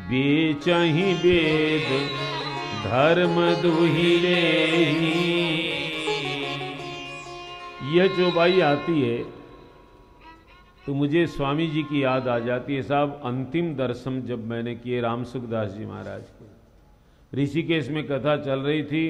बेचहि वेद धर्म दुहिले। यह जो बाई आती है तो मुझे स्वामी जी की याद आ जाती है। साहब अंतिम दर्शन जब मैंने किए राम सुखदास जी महाराज के, ऋषिकेश में कथा चल रही थी,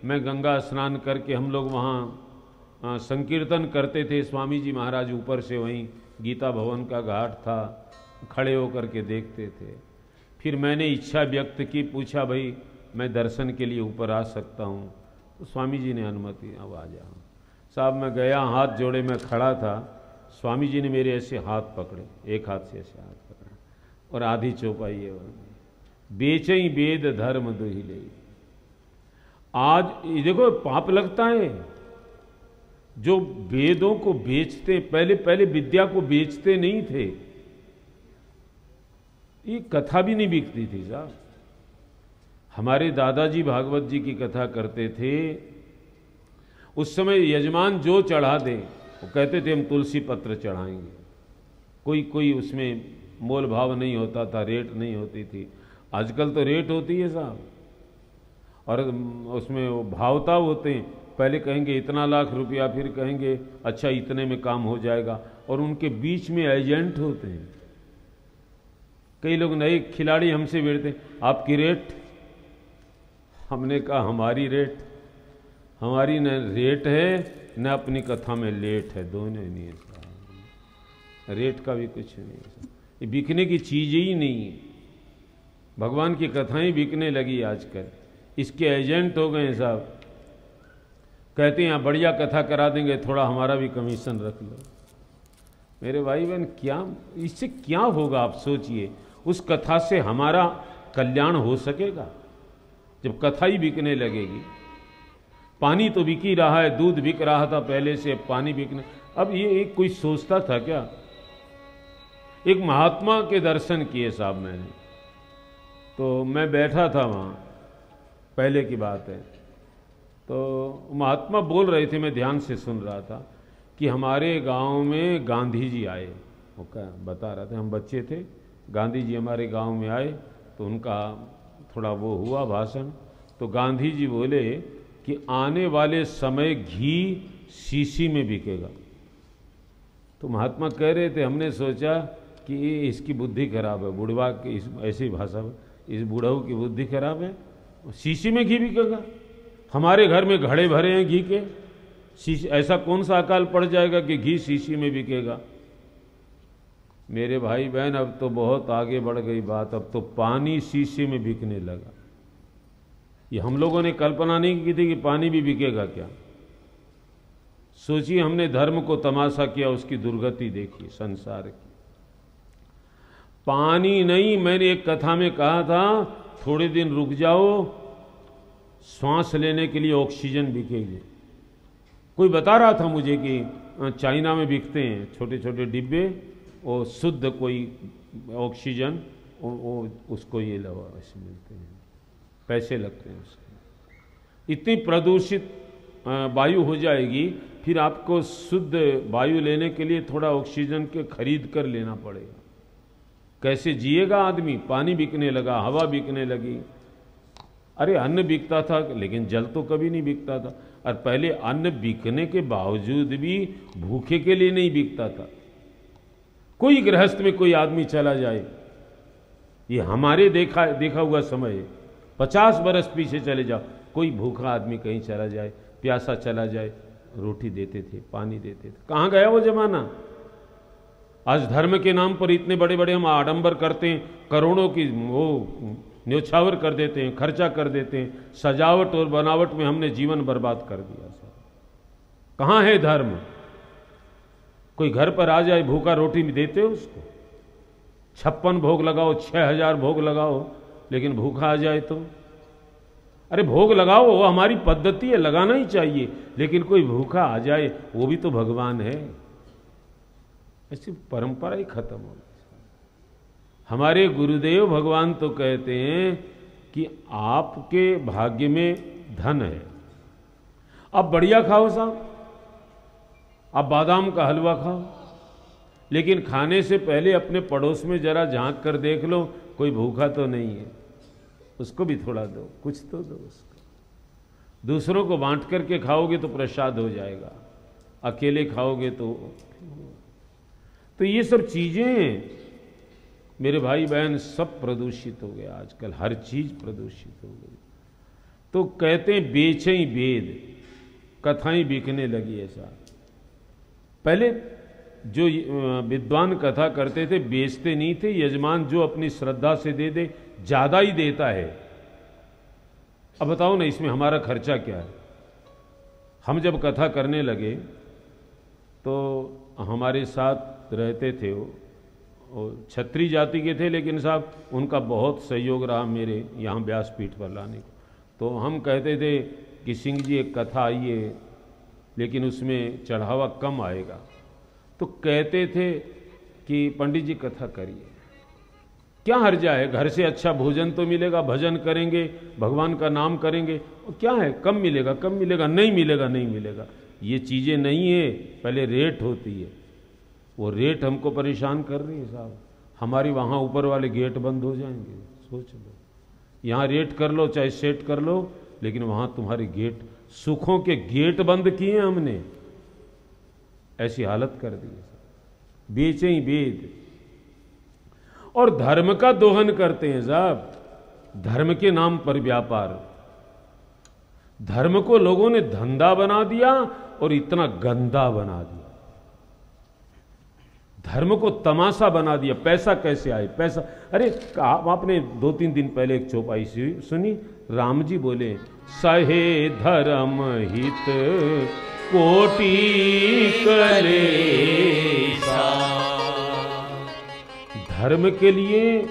मैं गंगा स्नान करके हम लोग वहाँ संकीर्तन करते थे। स्वामी जी महाराज ऊपर से वहीं गीता भवन का घाट था, खड़े होकर के देखते थे। फिर मैंने इच्छा व्यक्त की, पूछा भाई मैं दर्शन के लिए ऊपर आ सकता हूँ? तो स्वामी जी ने अनुमति, अब आ जाओ। साहब मैं गया, हाथ जोड़े में खड़ा था, स्वामी जी ने मेरे ऐसे हाथ पकड़े, एक हाथ से ऐसे हाथ पकड़ा और आधी चौपाई है, बेचई वेद धर्म दुहिले। आज ये देखो पाप लगता है जो वेदों को बेचते, पहले विद्या को बेचते नहीं थे। ये कथा भी नहीं बिकती थी साहब। हमारे दादाजी भागवत जी की कथा करते थे, उस समय यजमान जो चढ़ा दे वो कहते थे हम तुलसी पत्र चढ़ाएंगे। कोई उसमें मोल भाव नहीं होता था, रेट नहीं होती थी। आजकल तो रेट होती है साहब, और उसमें वो भावताव होते हैं। पहले कहेंगे इतना लाख रुपया, फिर कहेंगे अच्छा इतने में काम हो जाएगा, और उनके बीच में एजेंट होते हैं। कई लोग नए खिलाड़ी हमसे भिड़ते, आपकी रेट? हमने कहा हमारी रेट, हमारी न रेट है न अपनी कथा में लेट है, दोनों नहीं है साहब। रेट का भी कुछ नहीं है, ये बिकने की चीज ही नहीं है। भगवान की कथाएं बिकने लगी आजकल, इसके एजेंट हो गए साहब। कहते हैं यहाँ बढ़िया कथा करा देंगे, थोड़ा हमारा भी कमीशन रख लो। मेरे भाई बहन क्या इससे क्या होगा आप सोचिए। उस कथा से हमारा कल्याण हो सकेगा जब कथा ही बिकने लगेगी? पानी तो बिक ही रहा है, दूध बिक रहा था पहले से, पानी बिकने। अब ये एक कोई सोचता था क्या? एक महात्मा के दर्शन किए साहब मैंने, तो मैं बैठा था वहाँ, पहले की बात है, तो महात्मा बोल रहे थे, मैं ध्यान से सुन रहा था कि हमारे गांव में गांधी जी आए। वो क्या बता रहे थे, हम बच्चे थे, गांधी जी हमारे गांव में आए, तो उनका थोड़ा वो हुआ भाषण। तो गांधी जी बोले कि आने वाले समय घी शीशी में बिकेगा। तो महात्मा कह रहे थे, हमने सोचा कि इसकी बुद्धि खराब है, बुढ़वा की ऐसी भाषा में, इस बुढ़ऊ की बुद्धि खराब है, शीशी में घी बिकेगा? हमारे घर में घड़े भरे हैं घी के, शीशी ऐसा कौन सा अकाल पड़ जाएगा कि घी शीशी में बिकेगा? मेरे भाई बहन अब तो बहुत आगे बढ़ गई बात, अब तो पानी शीशी में बिकने लगा। ये हम लोगों ने कल्पना नहीं की थी कि पानी भी बिकेगा क्या। सोचिए, हमने धर्म को तमाशा किया, उसकी दुर्गति देखी संसार की। पानी नहीं, मैंने एक कथा में कहा था थोड़े दिन रुक जाओ, श्वास लेने के लिए ऑक्सीजन बिकेगी। कोई बता रहा था मुझे कि चाइना में बिकते हैं छोटे छोटे डिब्बे, वो शुद्ध कोई ऑक्सीजन, वो उसको ये लवा ऐसे मिलते हैं, पैसे लगते हैं उसके। इतनी प्रदूषित वायु हो जाएगी, फिर आपको शुद्ध वायु लेने के लिए थोड़ा ऑक्सीजन के खरीद कर लेना पड़ेगा। कैसे जिएगा आदमी? पानी बिकने लगा, हवा बिकने लगी। अरे अन्न बिकता था लेकिन जल तो कभी नहीं बिकता था। और पहले अन्न बिकने के बावजूद भी भूखे के लिए नहीं बिकता था। कोई गृहस्थ में कोई आदमी चला जाए, ये हमारे देखा हुआ समय है, 50 बरस पीछे चले जाओ, कोई भूखा आदमी कहीं चला जाए, प्यासा चला जाए, रोटी देते थे, पानी देते थे। कहाँ गया वो जमाना? आज धर्म के नाम पर इतने बड़े बड़े हम आडंबर करते हैं, करोड़ों की वो न्योछावर कर देते हैं, खर्चा कर देते हैं, सजावट और बनावट में हमने जीवन बर्बाद कर दिया। सर कहाँ है धर्म? कोई घर पर आ जाए भूखा, रोटी भी देते हो उसको? 56 भोग लगाओ, 6000 भोग लगाओ, लेकिन भूखा आ जाए तो? अरे भोग लगाओ, वो हमारी पद्धति है, लगाना ही चाहिए, लेकिन कोई भूखा आ जाए वो भी तो भगवान है। ऐसी परंपरा ही खत्म हो गई। हमारे गुरुदेव भगवान तो कहते हैं कि आपके भाग्य में धन है, आप बढ़िया खाओ साहब, आप बादाम का हलवा खाओ, लेकिन खाने से पहले अपने पड़ोस में जरा झांक कर देख लो, कोई भूखा तो नहीं है, उसको भी थोड़ा दो, कुछ तो दो उसको। दूसरों को बांट करके खाओगे तो प्रसाद हो जाएगा, अकेले खाओगे तो ये सब चीजें मेरे भाई बहन सब प्रदूषित हो गया आजकल, हर चीज प्रदूषित हो गई। तो कहते हैं बेचे ही वेद, कथाएं बिकने लगी। ऐसा पहले जो विद्वान कथा करते थे बेचते नहीं थे, यजमान जो अपनी श्रद्धा से दे दे ज्यादा ही देता है। अब बताओ ना इसमें हमारा खर्चा क्या है। हम जब कथा करने लगे तो हमारे साथ रहते थे वो क्षत्रिय जाति के थे, लेकिन साहब उनका बहुत सहयोग रहा मेरे यहाँ व्यासपीठ पर लाने को। तो हम कहते थे कि सिंह जी एक कथा आई है, लेकिन उसमें चढ़ावा कम आएगा। तो कहते थे कि पंडित जी कथा करिए, क्या हर्जा है, घर से अच्छा भोजन तो मिलेगा, भजन करेंगे, भगवान का नाम करेंगे, क्या है, कम मिलेगा, कम मिलेगा, नहीं मिलेगा, नहीं मिलेगा। ये चीज़ें नहीं है, पहले रेट होती है, वो रेट हमको परेशान कर रही है साहब। हमारी वहाँ ऊपर वाले गेट बंद हो जाएंगे, सोच लो। यहाँ रेट कर लो चाहे सेट कर लो, लेकिन वहाँ तुम्हारे गेट, सुखों के गेट बंद किए हमने, ऐसी हालत कर दी है। बेचे ही वेद और धर्म का दोहन करते हैं साहब, धर्म के नाम पर व्यापार। धर्म को लोगों ने धंधा बना दिया और इतना गंदा बना दिया, धर्म को तमाशा बना दिया। पैसा कैसे आए, पैसा, अरे आपने 2-3 दिन पहले एक चौपाई सुनी, राम जी बोले सहे धर्म हित कोटि कलेसा। धर्म के लिए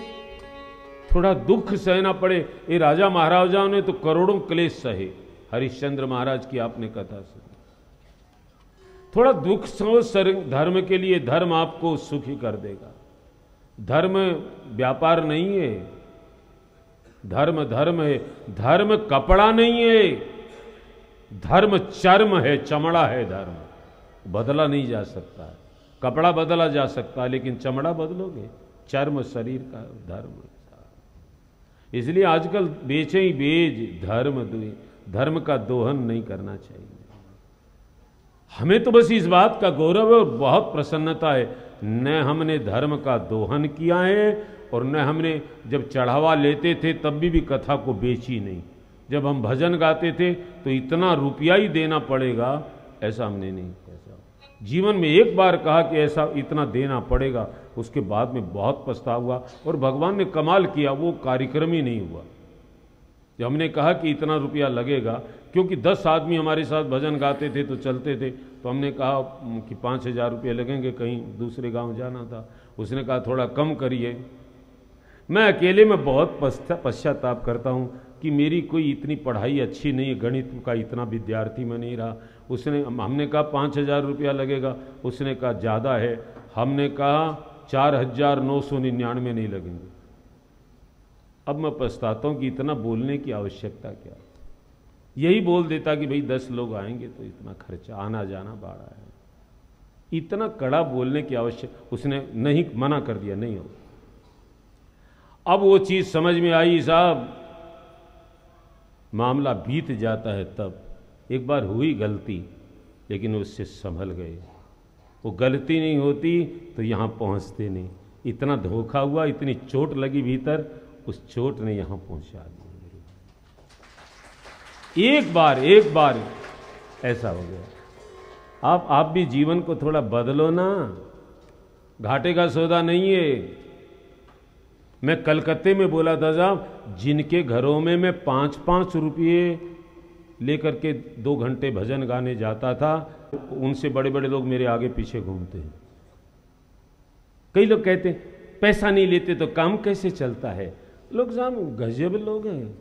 थोड़ा दुख सहना पड़े। ये राजा महाराजाओं ने तो करोड़ों क्लेश सहे, हरिश्चंद्र महाराज की आपने कथा सुनी। थोड़ा दुख सहो धर्म के लिए, धर्म आपको सुखी कर देगा। धर्म व्यापार नहीं है, धर्म धर्म है। धर्म कपड़ा नहीं है, धर्म चर्म है, चमड़ा है। धर्म बदला नहीं जा सकता है, कपड़ा बदला जा सकता है, लेकिन चमड़ा बदलोगे, चर्म शरीर का धर्म। इसलिए आजकल बेचे ही बेज धर्म दुई, धर्म का दोहन नहीं करना चाहिए। हमें तो बस इस बात का गौरव है और बहुत प्रसन्नता है, न हमने धर्म का दोहन किया है और न हमने जब चढ़ावा लेते थे तब भी कथा को बेची नहीं। जब हम भजन गाते थे तो इतना रुपया ही देना पड़ेगा, ऐसा हमने नहीं कहा। जीवन में एक बार कहा कि ऐसा इतना देना पड़ेगा, उसके बाद में बहुत पछतावा हुआ और भगवान ने कमाल किया, वो कार्यक्रम ही नहीं हुआ। जब हमने कहा कि इतना रुपया लगेगा, क्योंकि 10 आदमी हमारे साथ भजन गाते थे तो चलते थे, तो हमने कहा कि 5,000 रुपये लगेंगे, कहीं दूसरे गांव जाना था। उसने कहा थोड़ा कम करिए। मैं अकेले में बहुत पश्चाताप करता हूँ कि मेरी कोई इतनी पढ़ाई अच्छी नहीं है, गणित का इतना विद्यार्थी मैं नहीं रहा। हमने कहा 5,000 रुपया लगेगा, उसने कहा ज़्यादा है। हमने कहा 4,999 नहीं लगेंगे। अब मैं पछताता हूँ कि इतना बोलने की आवश्यकता क्या, यही बोल देता कि भाई 10 लोग आएंगे तो इतना खर्चा, आना जाना बाड़ा है। इतना कड़ा बोलने की आवश्यक, उसने नहीं, मना कर दिया, नहीं हो। अब वो चीज समझ में आई साहब, मामला बीत जाता है तब। एक बार हुई गलती, लेकिन उससे संभल गए। वो गलती नहीं होती तो यहां पहुंचते नहीं। इतना धोखा हुआ, इतनी चोट लगी भीतर, उस चोट ने यहां पहुंचा दिया। एक बार ऐसा हो गया। आप भी जीवन को थोड़ा बदलो ना, घाटे का सौदा नहीं है। मैं कलकत्ते में बोला था साहब, जिनके घरों में मैं 5-5 रुपये लेकर के 2 घंटे भजन गाने जाता था, उनसे बड़े बड़े लोग मेरे आगे पीछे घूमते हैं। कई लोग कहते हैं पैसा नहीं लेते तो काम कैसे चलता है। लोग साहब गजब लोग हैं।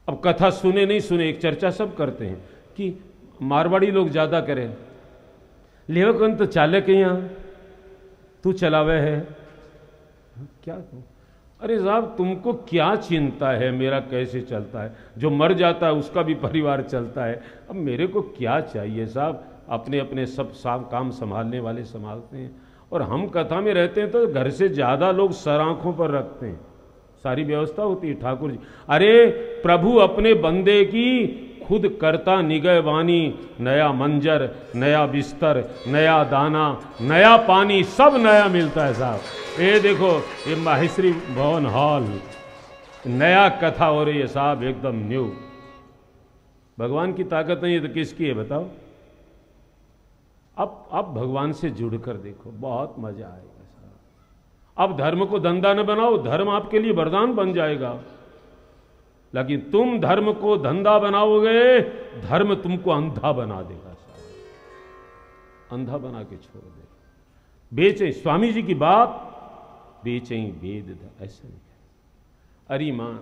अब कथा सुने नहीं सुने, एक चर्चा सब करते हैं कि मारवाड़ी लोग ज्यादा करें, लेवकन तो चालक है यहां, तू चलावे है क्या तू? अरे साहब तुमको क्या चिंता है मेरा कैसे चलता है? जो मर जाता है उसका भी परिवार चलता है। अब मेरे को क्या चाहिए साहब? अपने अपने सब काम संभालने वाले संभालते हैं। और हम कथा में रहते हैं तो घर से ज्यादा लोग सर आंखों पर रखते हैं, सारी व्यवस्था होती है ठाकुर जी। अरे प्रभु अपने बंदे की खुद करता निगहबानी, नया मंजर, नया बिस्तर, नया दाना, नया पानी, सब नया मिलता है साहब। ये देखो ये माहेश्वरी भवन हॉल, नया कथा हो रही है साहब, एकदम न्यू। भगवान की ताकत नहीं है तो किसकी है बताओ? अब भगवान से जुड़कर देखो, बहुत मजा आएगा साहब। अब धर्म को धंधा न बनाओ, धर्म आपके लिए वरदान बन जाएगा। लेकिन तुम धर्म को धंधा बनाओगे, धर्म तुमको अंधा बना देगा साहब, अंधा बना के छोड़ देगा। बेचे स्वामी जी की बात, बेचे वेद, ऐसा नहीं। अरे मां